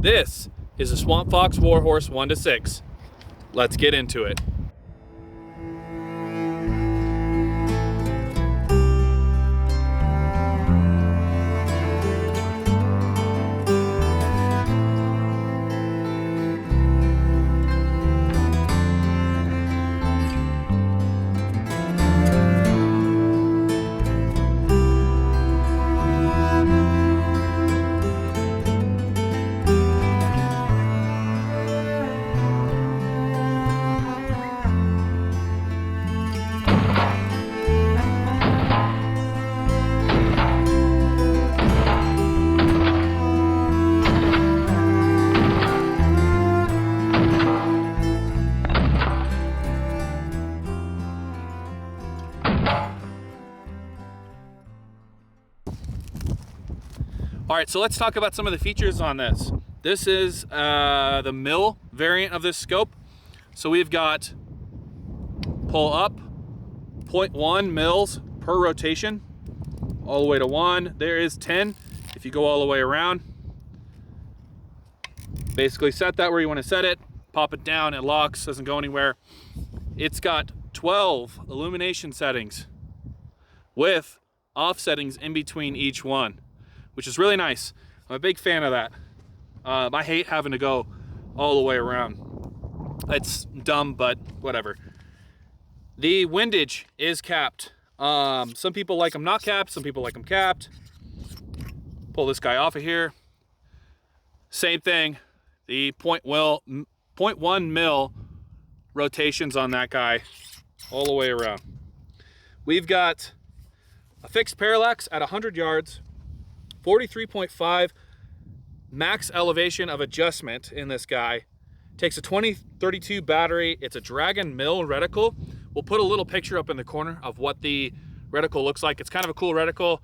This is a SwampFox Warhorse 1-6. Let's get into it. All right, so let's talk about some of the features on this. This is the mil variant of this scope. So we've got pull up, 0.1 mils per rotation, all the way to 1. There is 10 if you go all the way around. Basically set that where you want to set it, pop it down, it locks, doesn't go anywhere. It's got 12 illumination settings with off settings in between each one, which is really nice. I'm a big fan of that. I hate having to go all the way around. It's dumb, but whatever. The windage is capped. Some people like them not capped, some people like them capped. Pull this guy off of here. Same thing, the 0.1 mil rotations on that guy all the way around. We've got a fixed parallax at 100 yards, 43.5 max elevation of adjustment in this guy. Takes a 2032 battery. It's a Dragon Mill reticle. We'll put a little picture up in the corner of what the reticle looks like. It's kind of a cool reticle,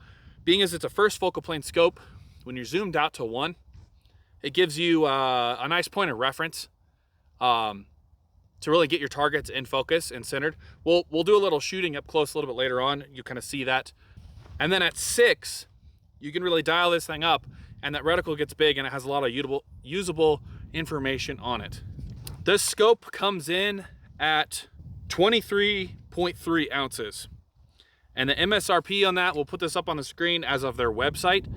being as it's a first focal plane scope. When you're zoomed out to 1, it gives you a nice point of reference to really get your targets in focus and centered. We'll do a little shooting up close a little bit later on. You kind of see that. And then at 6, you can really dial this thing up, and that reticle gets big and it has a lot of usable information on it. This scope comes in at 23.3 ounces. And the MSRP on that, we'll put this up on the screen as of their website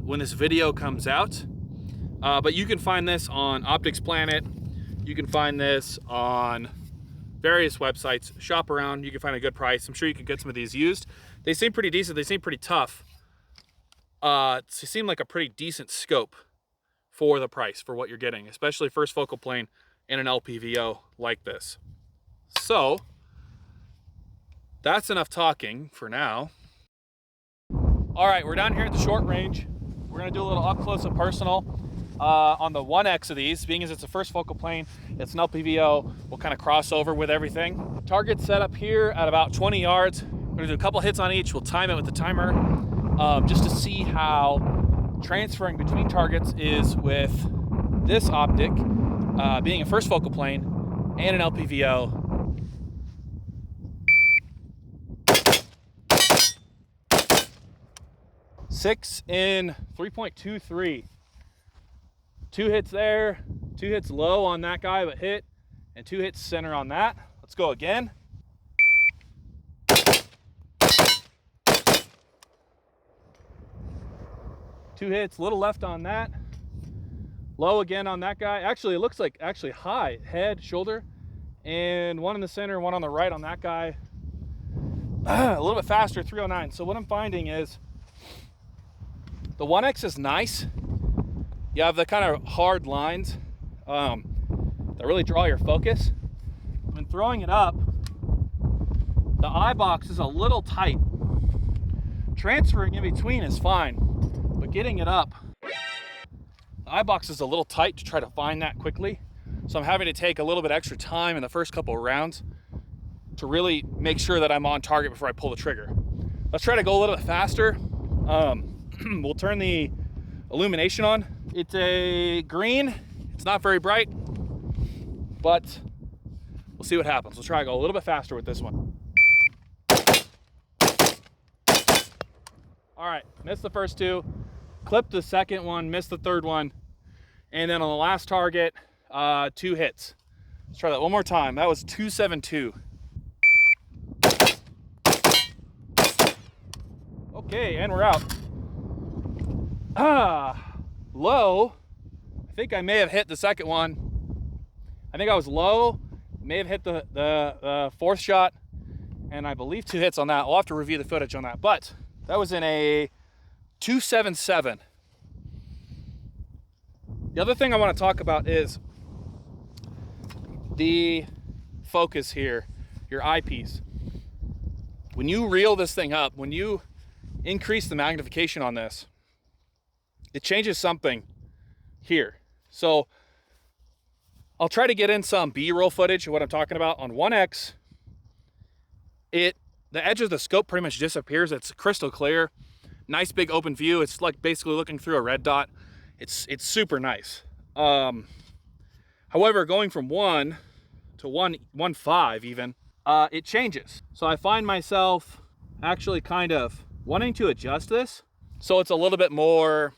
when this video comes out. But you can find this on Optics Planet. You can find this on various websites. Shop around, you can find a good price. I'm sure you can get some of these used. They seem pretty decent, they seem pretty tough. It seemed like a pretty decent scope for the price, for what you're getting, especially first focal plane in an LPVO like this. So that's enough talking for now. All right, we're down here at the short range. We're gonna do a little up close and personal on the 1X of these. Being as it's a first focal plane, it's an LPVO, we'll kind of cross over with everything. Target set up here at about 20 yards. We're gonna do a couple hits on each. We'll time it with the timer. Just to see how transferring between targets is with this optic, being a first focal plane and an LPVO. Six in 3.23. 2 hits there, 2 hits low on that guy, but hit, and 2 hits center on that. Let's go again. Two hits, little left on that. Low again on that guy. Actually, it looks like high, head, shoulder, and 1 in the center, 1 on the right on that guy. A little bit faster, 309. So what I'm finding is the 1X is nice. You have the kind of hard lines that really draw your focus. When throwing it up, the eye box is a little tight. Transferring in between is fine. But getting it up, the eye box is a little tight to try to find that quickly. So I'm having to take a little bit extra time in the first couple of rounds to really make sure that I'm on target before I pull the trigger. Let's try to go a little bit faster. We'll turn the illumination on. It's a green. It's not very bright, but we'll see what happens. We'll try to go a little bit faster with this one. All right, missed the first 2. Clipped the second one, missed the third one. And then on the last target, 2 hits. Let's try that one more time. That was 272. Okay, and we're out. Low. I think I may have hit the second one. I think I was low, may have hit the fourth shot, and I believe 2 hits on that. I'll have to review the footage on that, but that was in a 277. The other thing I want to talk about is the focus here, your eyepiece. When you reel this thing up, when you increase the magnification on this, it changes something here. So I'll try to get in some B-roll footage of what I'm talking about. On 1X, the edge of the scope pretty much disappears. It's crystal clear, nice big open view. It's like basically looking through a red dot. It's super nice. However, going from 1 to 1.5 even, it changes. So I find myself actually kind of wanting to adjust this so it's a little bit more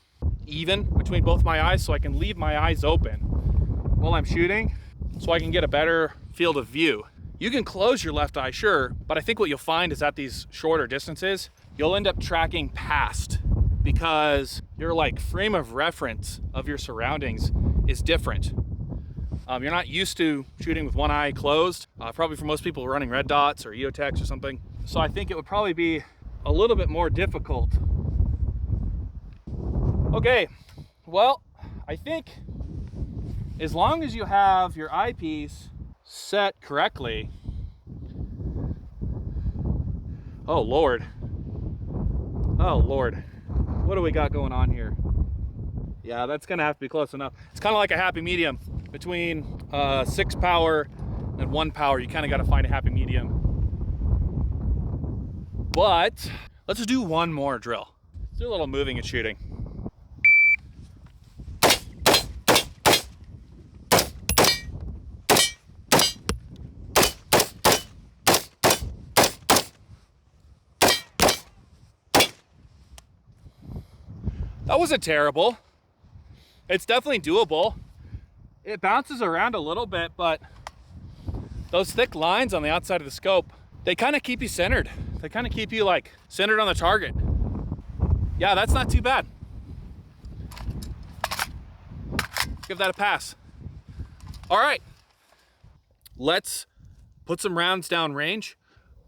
even between both my eyes, so I can leave my eyes open while I'm shooting so I can get a better field of view. You can close your left eye, sure, but I think what you'll find is at these shorter distances, you'll end up tracking past because your like frame of reference of your surroundings is different. You're not used to shooting with one eye closed, probably for most people running red dots or EOTechs or something. So I think it would probably be a little bit more difficult. Okay, well, I think as long as you have your eyepiece set correctly. Oh Lord. Oh Lord. What do we got going on here? Yeah, that's gonna have to be close enough. It's kind of like a happy medium between 6 power and 1 power. You kind of got to find a happy medium. But let's do one more drill. Let's do a little moving and shooting. That wasn't terrible. It's definitely doable. It bounces around a little bit, but those thick lines on the outside of the scope, they kind of keep you centered. They kind of keep you like centered on the target. Yeah, that's not too bad. Give that a pass. All right, let's put some rounds down range.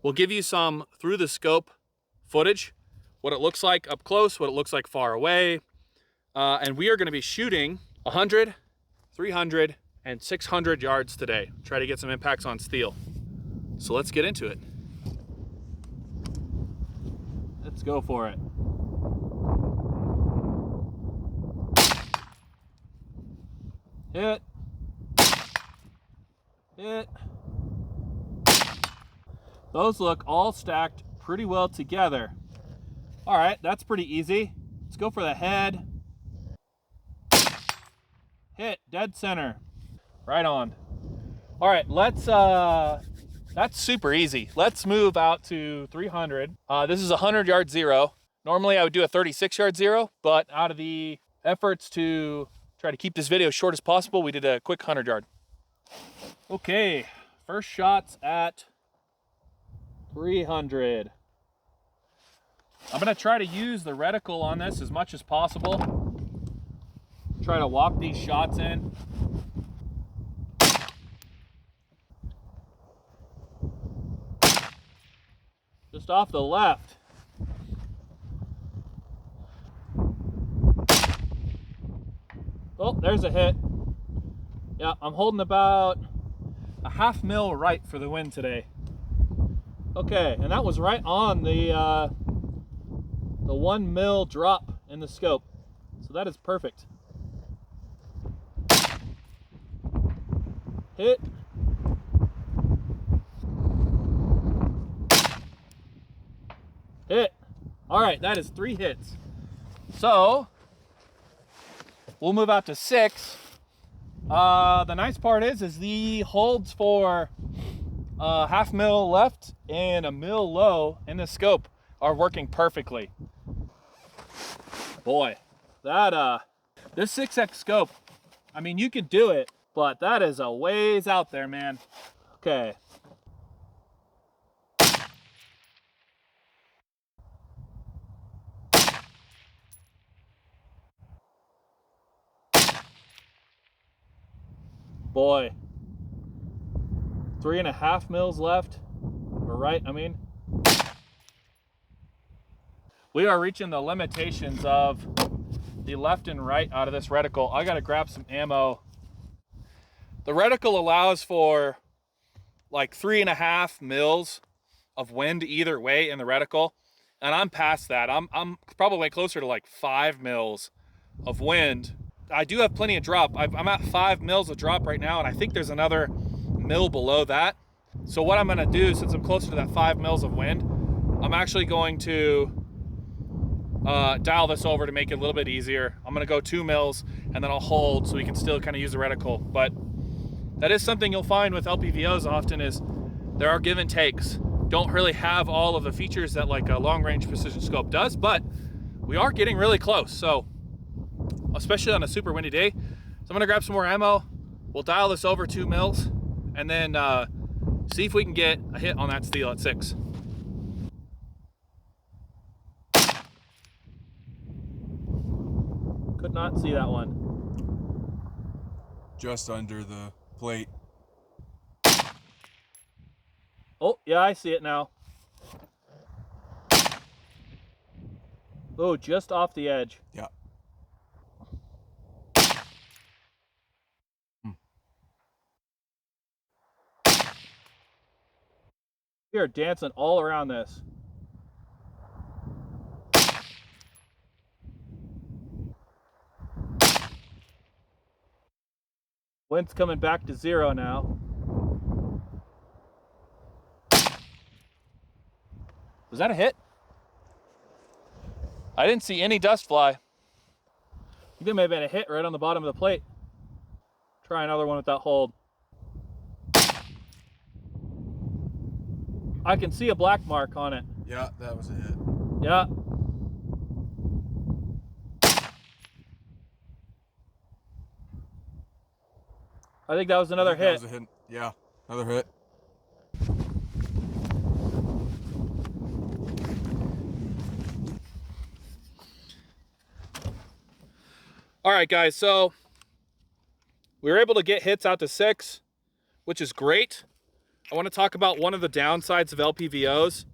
We'll give you some through the scope footage, what it looks like up close, what it looks like far away. And we are gonna be shooting 100, 300, and 600 yards today. Try to get some impacts on steel. So let's get into it. Let's go for it. Hit. Hit. Those look all stacked pretty well together. All right, that's pretty easy. Let's go for the head. Hit, dead center. Right on. All right, let's, that's super easy. Let's move out to 300. This is a 100-yard zero. Normally I would do a 36-yard zero, but out of the efforts to try to keep this video as short as possible, we did a quick 100-yard. Okay, first shot's at 300. I'm gonna try to use the reticle on this as much as possible. Try to walk these shots in. Just off the left. Oh, there's a hit. Yeah, I'm holding about a 1/2 mil right for the wind today. Okay, and that was right on the 1 mil drop in the scope. So that is perfect. Hit. Hit. All right, that is 3 hits. So we'll move out to 6. The nice part is the holds for 1/2 mil left and 1 mil low in the scope are working perfectly. Boy, that this 6X scope I mean, you could do it, but that is a ways out there, man. Okay. Boy. 3.5 mils left. Or right, I mean. We are reaching the limitations of the left and right out of this reticle. I gotta grab some ammo. The reticle allows for like 3.5 mils of wind either way in the reticle, and I'm past that. I'm probably closer to like 5 mils of wind. I do have plenty of drop. I'm at 5 mils of drop right now, and I think there's another mil below that. So what I'm gonna do, since I'm closer to that 5 mils of wind, I'm actually going to dial this over to make it a little bit easier. I'm gonna go 2 mils and then I'll hold so we can still kind of use the reticle. But that is something you'll find with LPVOs often, is there are give and takes. Don't really have all of the features that like a long range precision scope does, but we are getting really close. So especially on a super windy day. So I'm gonna grab some more ammo. We'll dial this over 2 mils and then see if we can get a hit on that steel at 6. Could not see that one. Just under the plate. Oh, yeah, I see it now. Oh, just off the edge. Yeah. We are dancing all around this. Wind's coming back to 0 now. Was that a hit? I didn't see any dust fly. I think there may have been a hit right on the bottom of the plate. Try another one with that hold. I can see a black mark on it. Yeah, that was a hit. Yeah. I think that was another hit. That was a hit. Yeah, another hit. All right, guys, so we were able to get hits out to 6, which is great. I want to talk about one of the downsides of LPVOs,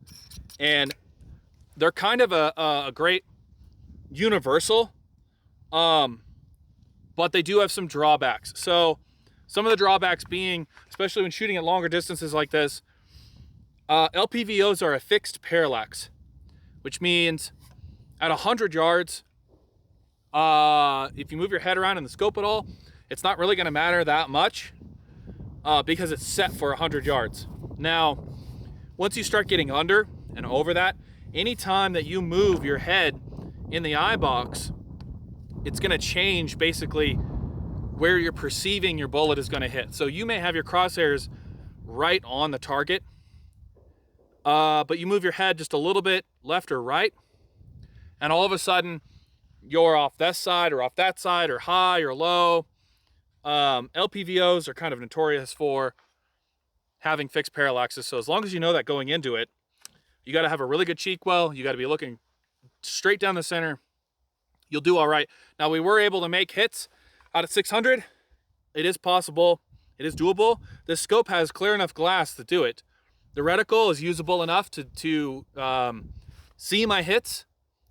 and they're kind of a great universal, but they do have some drawbacks. So some of the drawbacks being, especially when shooting at longer distances like this, LPVOs are a fixed parallax, which means at 100 yards, if you move your head around in the scope at all, it's not really going to matter that much because it's set for 100 yards. Now, once you start getting under and over that, anytime that you move your head in the eye box, it's going to change basically where you're perceiving your bullet is going to hit. So you may have your crosshairs right on the target, but you move your head just a little bit left or right, and all of a sudden you're off this side or off that side or high or low. LPVOs are kind of notorious for having fixed parallaxes. So as long as you know that going into it, you got to have a really good cheek well. You got to be looking straight down the center. You'll do all right. Now, we were able to make hits out of 600. It is possible. It is doable. This scope has clear enough glass to do it. The reticle is usable enough to see my hits,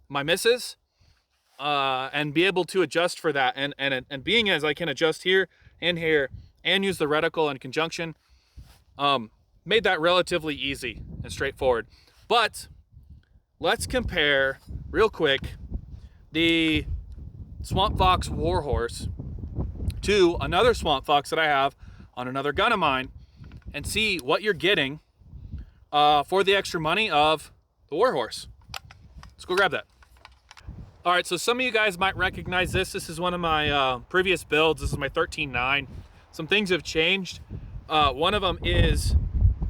my misses, and be able to adjust for that. And being as I can adjust here and here and use the reticle in conjunction, made that relatively easy and straightforward. But let's compare real quick the SwampFox warhorse to another SwampFox that I have on another gun of mine and see what you're getting for the extra money of the warhorse. Let's go grab that. All right, so some of you guys might recognize this. This is one of my previous builds. This is my 13.9. Some things have changed. One of them is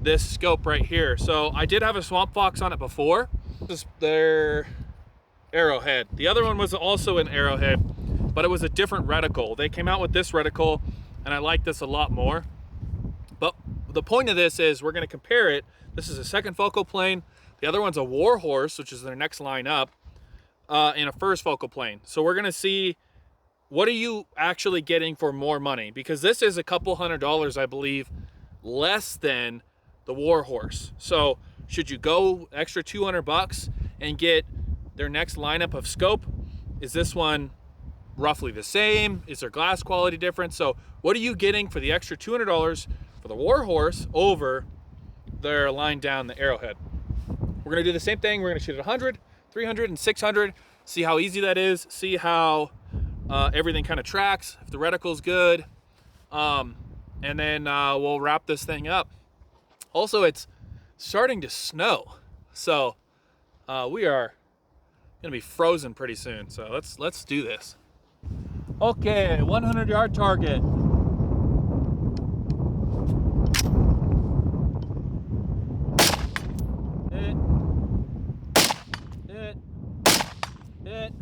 this scope right here. So I did have a SwampFox on it before. This is their Arrowhead. The other one was also an Arrowhead. but it was a different reticle. They came out with this reticle, and I like this a lot more. But the point of this is we're going to compare it. This is a second focal plane. The other one's a warhorse, which is their next line up, in a first focal plane. So we're going to see, what are you actually getting for more money? Because this is a couple $100, I believe, less than the warhorse. So should you go extra 200 bucks and get their next lineup of scope? Is this one roughly the same? Is there glass quality difference? So what are you getting for the extra $200 for the warhorse over their line down the arrowhead? We're gonna do the same thing. We're gonna shoot at 100, 300, and 600, see how easy that is, see how everything kind of tracks, if the reticle's good, and then we'll wrap this thing up. Also, it's starting to snow, so we are gonna be frozen pretty soon. So let's do this. Okay, 100-yard target. Hit.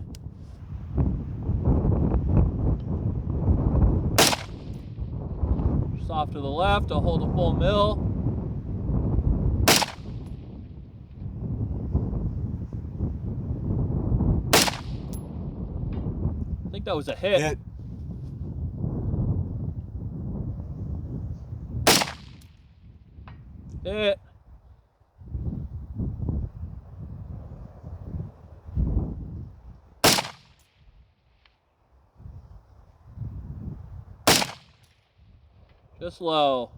Just off to the left, I'll hold a full mill. I think that was a hit. Hit. Just low.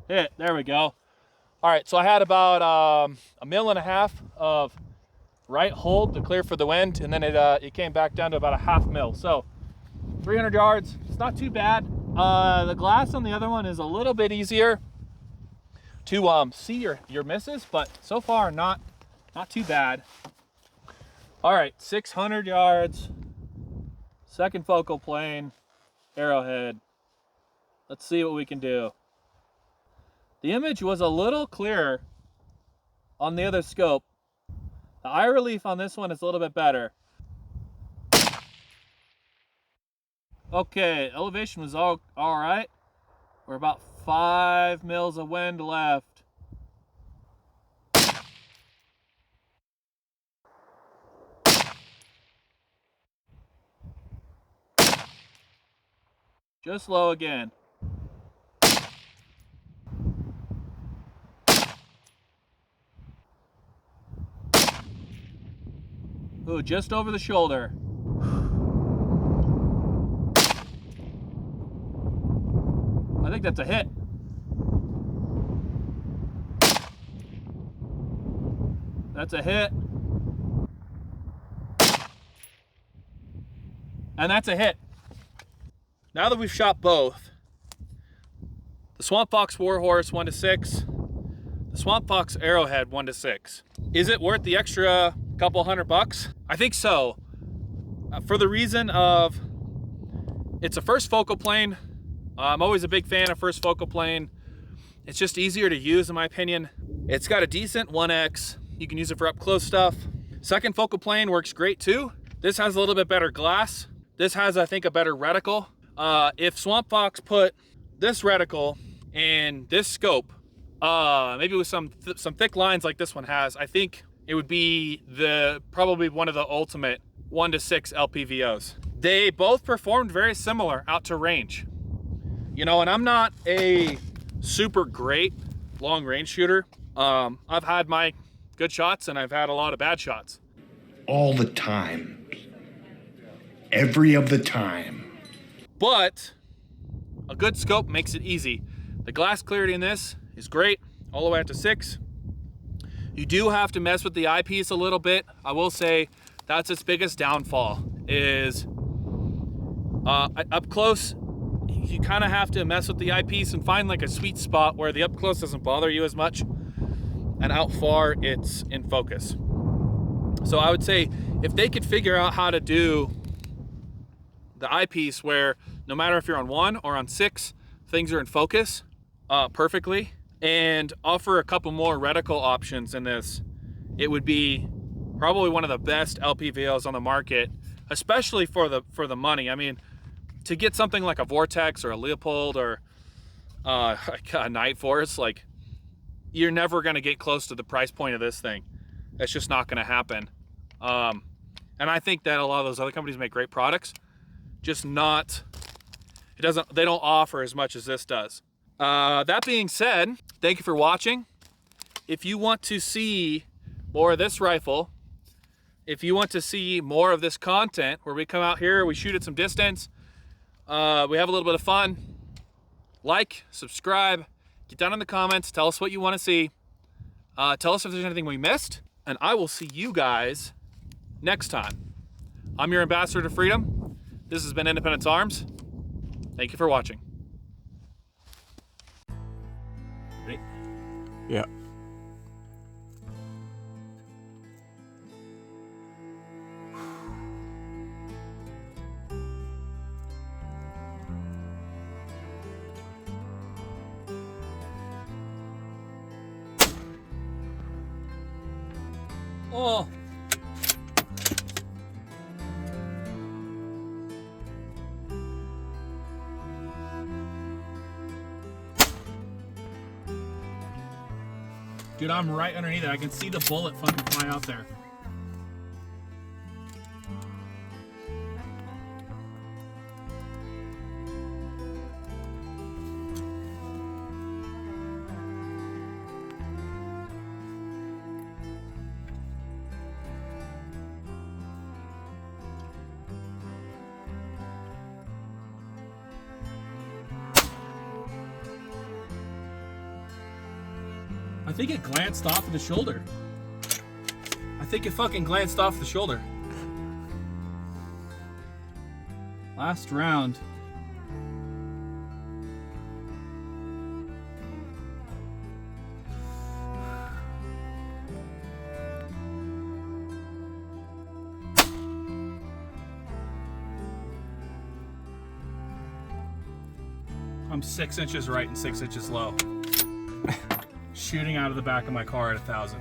Hit. There we go. All right, so I had about 1.5 mil of right hold to clear for the wind, and then it came back down to about 0.5 mil. So 300 yards, it's not too bad. The glass on the other one is a little bit easier to see your misses, but so far not too bad. All right, 600 yards, second focal plane, arrowhead. Let's see what we can do. The image was a little clearer on the other scope. The eye relief on this one is a little bit better. Okay, elevation was all right. We're about 5 mils of wind left. Just low again. Ooh, just over the shoulder. I think that's a hit. That's a hit. And that's a hit. Now that we've shot both, the SwampFox Warhorse 1-6, the SwampFox Arrowhead 1-6, is it worth the extra couple $100? I think so. For the reason of, it's a first focal plane. I'm always a big fan of first focal plane. It's just easier to use in my opinion. It's got a decent 1x. You can use it for up close stuff. Second focal plane works great too. This has a little bit better glass. This has, I think, a better reticle. If SwampFox put this reticle and this scope, maybe with some thick lines like this one has, I think it would be probably one of the ultimate 1-6 LPVOs. They both performed very similar out to range. You know, and I'm not a super great long range shooter. I've had my good shots and I've had a lot of bad shots. All the time. Every of the time. But a good scope makes it easy. The glass clarity in this is great, all the way up to 6. You do have to mess with the eyepiece a little bit. I will say that's its biggest downfall is up close, you kind of have to mess with the eyepiece and find like a sweet spot where the up close doesn't bother you as much and out far it's in focus. So I would say if they could figure out how to do the eyepiece where no matter if you're on 1 or on 6, things are in focus perfectly, and offer a couple more reticle options in this, it would be probably one of the best LPVOs on the market, especially for the money. I mean, to get something like a Vortex or a Leopold or a Night Force, like, you're never going to get close to the price point of this thing. That's just not going to happen. And I think that a lot of those other companies make great products, just not, they don't offer as much as this does. That being said, thank you for watching. If you want to see more of this rifle, if you want to see more of this content where we come out here, we shoot at some distance, we have a little bit of fun, like, subscribe, get down in the comments, tell us what you want to see, tell us if there's anything we missed, and I will see you guys next time. I'm your ambassador to freedom. This has been Independence Arms. Thank you for watching. Ready? Yeah. Oh. Dude, I'm right underneath it. I can see the bullet fucking fly out there. I think it glanced off of the shoulder. I think it fucking glanced off the shoulder. Last round. I'm 6 inches right and 6 inches low. Shooting out of the back of my car at 1,000.